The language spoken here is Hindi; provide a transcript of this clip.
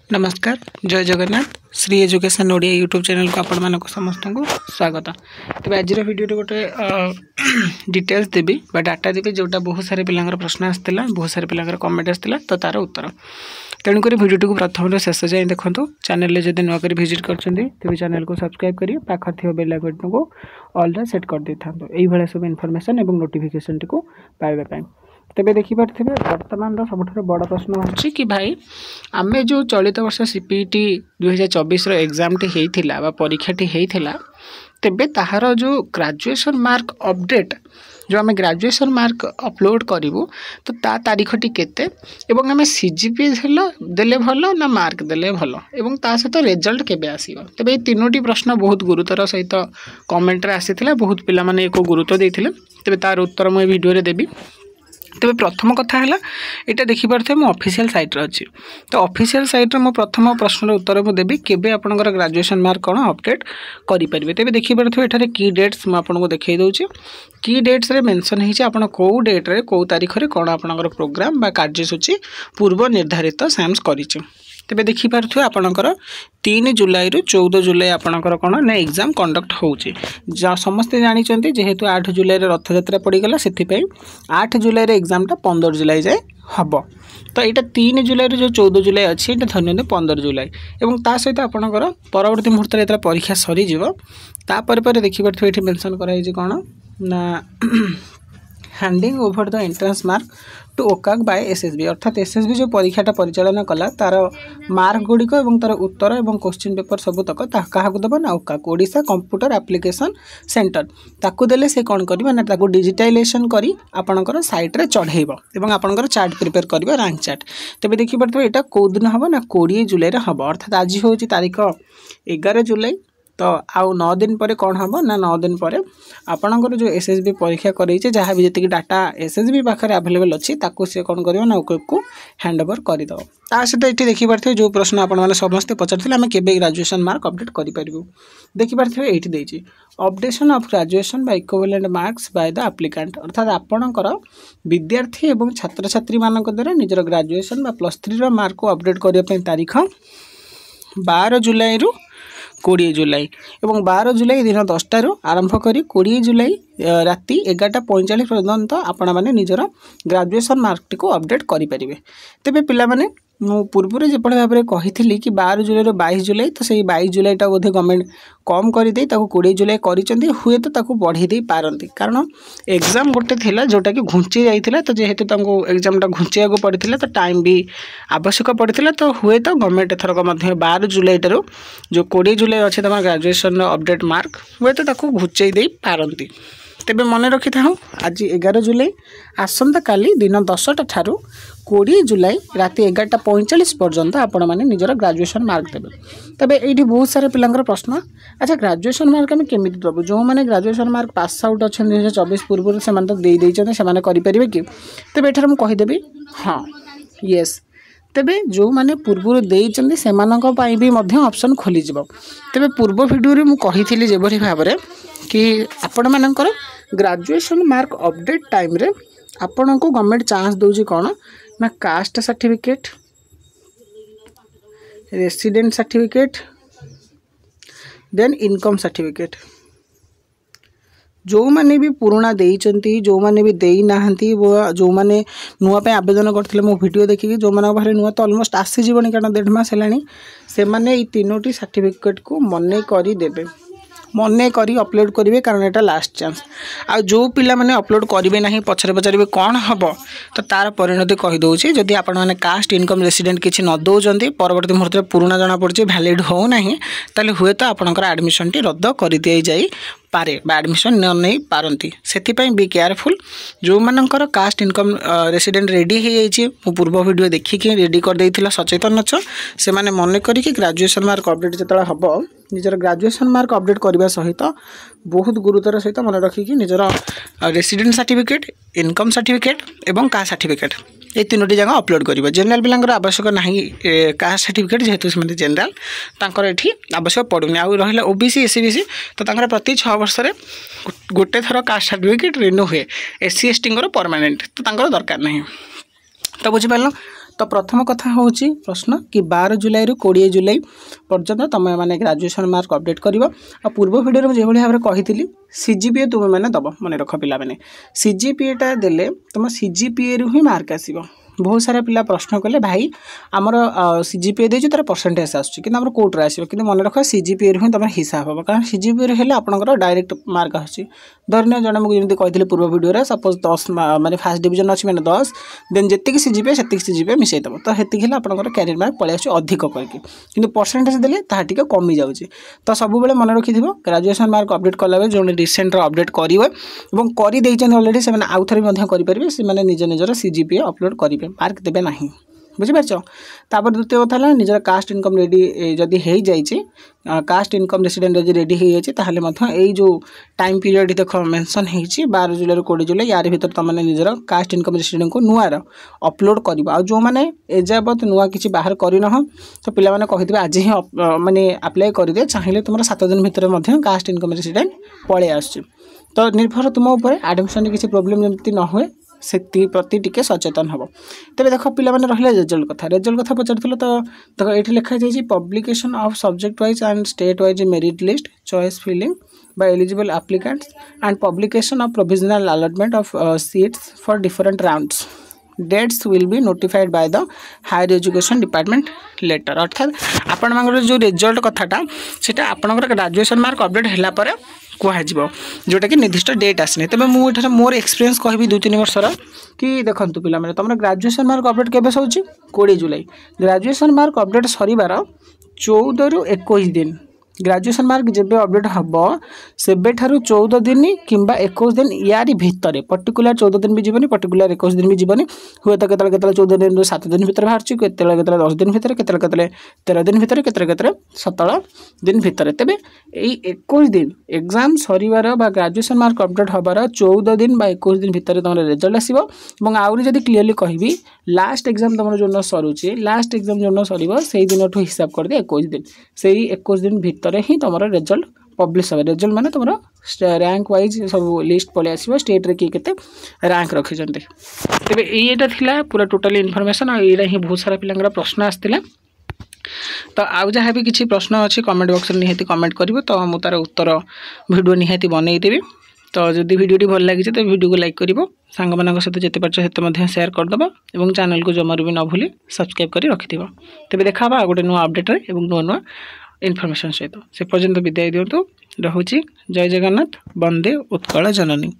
नमस्कार जय Jagannath Shri education Odia YouTube channel को आपण मानक समस्त को स्वागत। तेज आज वीडियो गोटे डिटेल्स देवी बा डाटा देवी जोटा बहुत सारे पिलांगर प्रश्न आसाला बहुत सारे पिलांगर कमेंट आसाला तो तार उत्तर तेणुक वीडियो को प्रथम शेष जाए देखो चैनल जब नुआक विजिट कर चैनल को सब्सक्राइब करी पाखर थी बेल आइकन को ऑल सेट कर दे था ये सब इनफॉरमेशन और नोटिफिकेशन टी पाइबा। तेरे देखिपे बर्तमान सबुठ बड़ प्रश्न होची कि भाई आमे जो चलित वर्ष सीपीटी 2024 एग्जाम टी होता परीक्षा टी होता तेबे ताहार जो ग्रेजुएशन मार्क अपडेट जो आम ग्रेजुएशन मार्क अपलोड करूँ तो ता तारीख टी केते एवं आम सीजीपी देले भल ना मार्क देले भल एवं ता सहित रिजल्ट केबे आसीबो। तेबे ये तीनोटी प्रश्न बहुत गुरुतर सहित कमेंट रे आसीथिला बहुत पिला माने एको गुरुत्व देथिले तेबे तार उत्तर मु वीडियो रे देबी। तेज प्रथम कथा है यहाँ देखिपे मो ऑफिशियल साइट अच्छी तो ऑफिशियल साइट मो प्रथम प्रश्न उत्तर मुझे देवी केबे आपनकर ग्रेजुएशन मार्क कौन अपडेट करेंगे। तेज देखिपे ये की डेट्स मुझे देखई दूसरी की डेट्स रे मेंशन होती आपन कौ डेट रे कौ तारीख रे कौन आपनकर प्रोग्राम बा कार्यसूची पूर्व निर्धारित सैम्स करिछि। तेबे देखिपे आपनकर 3 जुलाई रु 14 जुलाई आपनकर कौन ना एग्जाम कंडक्ट होउछि समस्ते जानते जेहेतु 8 जुलाई रथ यात्रा पड़गला से 8 जुलाई एग्जाम टा 15 जुलाई जाए हम तो यहाँ 3 जुलाई जो 14 जुलाई अच्छी ये धन्य 15 जुलाई और ता सहित आपनकर परवर्ती मुहूर्त में परीक्षा सरीज तापर देखिपे ये मेंशन कराई कौन ना handing over the entrance mark to ओकाक बाय एसएसबी अर्थात एसएसबी जो परीक्षाटा परिचालन कला तार मार्क गुड़िक और तार उत्तर और क्वेश्चन पेपर सबूतक क्या देव ना ओकाक ओडिशा कंप्यूटर एप्लिकेशन सेंटर ताकू देले से कौन कर ना ताकू डिजिटाइजेशन करी आपणकर साइट रे चढ़ेब और आपणकर चार्ट प्रिपेयर कर रैंक चार्ट। तेज देखिपे यहाँ कौ दिन हम ना 20 जुलाई हम अर्थात आज हूँ तारीख 11 जुलाई तो आउ 9 दिन पर कौन हम ना 9 दिन पर आपणकर जो एसएसबी परीक्षा करें जहाँ भी जी डाटा एसएसबी पाखे अवेलेबल अच्छी ताकू सी कौन कर ना को हैंड ओवर करदेव। ता सहित ये देखिपे जो प्रश्न आपने समस्ते पचार आम के ग्रेजुएशन मार्क अपडेट करूँ देखिपे ये updation of graduation by equivalent marks by the applicant अर्थात आपणकर विद्यार्थी और छात्र छात्री मान द्वारा निजर ग्रेजुएशन बा +3 मार्क को अपडेट करने तारीख 12 जुलाई रु 20 जुलाई और 12 जुलाई दिन 10टारू आरंभ करी 20 जुलाई राति 11:45 पर्यंत आपण मैंने निजर ग्रेजुएशन मार्क टी को अपडेट करेंगे। तेबे पिला माने मु पूर्व जो भाव में कही कि 12 जुलाई 22 जुलाई तो सही 22 जुलाई टा बोधे गवर्नमेंट कम कर 20 जुलाई कर हुए तो बढ़े दे पारती कारण एग्जाम गोटे थिला जोटा कि घुंची जाइथिला तो जेहेतु एग्जाम टा घुंचिया को पड़ता तो टाइम भी आवश्यक पड़ता तो हुए तो गवर्नमेंट एथरक 12 जुलाई ठारू जो 20 जुलाई अच्छे तुम ग्रेजुएशन अपडेट मार्क हुए तो घुंचई दे पारती। तेबे मन रखी था आज 11 जुलाई आसंता काली दिन 10टा ठारू 20 जुलाई राति 11:45 पर्यंत आपण मैंने निजर ग्रेजुएशन मार्क देवे। तबे ये बहुत सारे पिलांगर प्रश्न अच्छा ग्रेजुएशन मार्क आम केमी देवु जो मैंने ग्रेजुएशन मार्क पास आउट अच्छा 2024 पूर्व से तो देदें से करेंगे कि तेरे एठार मुझे कहीदेवी हाँ येस तेबे जो मैंने पूर्व देते से भी ऑप्शन खोल तेबे पूर्व वीडियो मुझे कही जेभली भाव में कि आपण मानकर ग्रेजुएशन मार्क अपडेट टाइम रे आपण को गवर्नमेंट चांस दूसरी कौन ना caste certificate resident certificate then income certificate जो मैंने भी पुराना देइचंती जो मैंने भी देई नाहंती जो मैंने नुआ पे आवेदन करथिले मो वीडियो देखिए जो माने बाहर नुआ तो ऑलमोस्ट आसी जीवनी कारण 1.5 मास हेलानी से माने ई तीनोटी सर्टिफिकेट को मने करी देबे मने करी अपलोड करेंगे कारण यहाँ लास्ट चांस आ जो पिला माने अपलोड करेंगे ना पछरे पचारे कौन हम तो तार परिणति कहीदे जदि आपण मैंने कास्ट इनकम रेसिडेंट किसी न दौरान परवर्ती मुहूर्त में पुराना जना पड़े भैलिड हो ना ताले हुए तो आपणकर एडमिशन टी रद्द कर दी जाए पारे बा एडमिशन न नहीं पारती से बी केयरफुल जो मानकर कास्ट इनकम रेसिडेंट रेडी हो जाइए पूर्व वीडियो देखिए रेडी कर देइथिला सचेतन अच्छ से माने मन करी ग्रेजुएशन मार्क अपडेट जो हम निजर ग्रेजुएशन मार्क अपडेट करने सहित बहुत गुरुतर सहित मन रखिकी निजर रेसिडेंट सर्टिफिकेट इनकम सर्टिफिकेट एवं कास्ट सर्टिफिकेट ये तीनोटी जगह अपलोड करेंगे। जनरल पिलांगर आवश्यक नहीं कास्ट सर्टिफिकेट जेहेतु से जनरल तांकर एठी आवश्यक पड़ूनी आउ रहा ओबीसी एससीबीसी तो तांकर प्रति 6 वर्ष गोटे थर कास्ट सर्टिफिकेट रिन्यू हुए एससी एसटी परमानेंट तो तांकर दरकार नहीं तो बुझिपार तो प्रथम कथा हूँ प्रश्न कि 12 जुलाई रु 20 जुलाई पर्यंत तुम मैंने ग्रेजुएशन मार्क अपडेट कर पूर्व भिडियो जो भाव कही सीजीपीए तुम मैंने दब मन रख पिला मैंने सीजीपीएटा देले तुम सीजीपीए रु ही मार्क आसो। बहुत सारा पिला प्रश्न कले भाई आमर सीजीपीए दे तार परसेंटेज आसमें कोर्टे आसो कि मन रख सीजीपीए ही तुम हिसाब हम कारण सीजीपीए हेल्ले आपंकर डायरेक्ट मार्क आसूँ धरने जन मुझे कही पूर्व भिडियो सपोज 10 माने फास्ट डिवीजन अच्छी मैंने 10 देन जी सीजीपीए से सीजीपीए मिसेदब तो हेल्ले आपंकर कैरियर मार्क पलि आस अधिक करके कि परसेंटेज देले टे कमी जाऊँगी। तो सब मन रखि ग्रेजुएशन मार्क अपडेट कला जो रिसेंट अपडेट करेंगे और करदे अलरेडी से आउ थे करेंगे से निज निजर सीजीपीए अपलोड करेंगे मार्क देवे ना बुझीपार। तापर द्वितीय कथा है निजर कास्ट इनकम रेडी जदि हो जाइए कास्ट इनकम रेसिडेंट जब रेडी हो जाए जो टाइम पीरियड देख मेंशन हो 12 जुलाई 20 जुलाई यार भर तुम निजर कास्ट इनकम रेसिडेंट को नुआर अपलोड कर जो मैंने एजावत नुआ किसी बाहर करना तो पिला कही आज ही माने अप्लाई करदे चाहिए तुम 7 दिन भितर कास्ट इनकम रेसिडेंट पलि आस तो निर्भर तुम उपर एडमिशन किसी प्रोब्लेम जमी न हुए से प्रति टिके सचेतन हम। तेज देख पिला रहा रेजल्ट कथा पचार तो देख ये लिखा जाए publication of subject wise and state wise merit list choice filling by eligible applicants and publication of provisional allotment of seats for different rounds. Dates will be notified by the higher education department later. अर्थात आपण जो रिजल्ट कथाटा सेटा आपणकर ग्रेजुएशन मार्क अपडेट होला पर कहजिवो जोटा कि निर्दिष्ट डेट आसने। तबे मु एठार मोर एक्सपीरियंस कहबी 2-3 वर्षर कि देखंतु पिला माने तमरा ग्रेजुएशन मार्क अपडेट केबे होउची 20 जुलाई ग्रेजुएशन मार्क अपडेट सरीबार 14 रु 21 दिन ग्रेजुएशन मार्क जब अपडेट हम से 14 दिन कि 21 दिन यार भितर पर्टिकुलर 14 दिन भी जीवन पर्टिकुलर 21 दिन भी जीवन हुए तो केतले 14 दिन 7 दिन भितर बाहर केतले 10 दिन भितर केतले 13 दिन भितर केतले 17 दिन भितर। तेबे 21 दिन एग्जाम सरीबार ग्रेजुएशन मार्क अपडेट हबार 14 दिन 21 दिन भितर तुम रिजल्ट आसो और आउरी जदि क्लीयरली कहबी लास्ट एग्जाम तुम जो सरुचे लास्ट एग्जाम जो सर से दिन हिसाब कर दे 21 दिन से 21 दिन भितर ही तुम रिजल्ट पब्लिश हे रिजल्ट माने तुम रैंक वाइज सब लिस्ट पलि आसो स्टेट रे किए रैंक रखी। तेज ये पूरा टोटल इनफॉरमेशन और ही बहुत सारा पिला प्रश्न आसला तो आउ जहाँ भी किसी प्रश्न अच्छी कमेंट बॉक्स में निहाती कमेंट करूँ तो मुझे तार उत्तर वीडियो निहाती बनईदेवी। तो जदि वीडियो भल लगी तो वीडियो को लाइक कर सांग मान सहित जिते पार्चे शेयर करदेव और चैनल को जमार भी न भूली सब्सक्राइब कर रखि। तेज देखा गोटे नुआ अपडेट और नुआ नुआ इनफॉरमेशन सहित से पर्यंत विदाय दिंतु। रहुछि जय जगन्नाथ वंदे उत्कल जननी।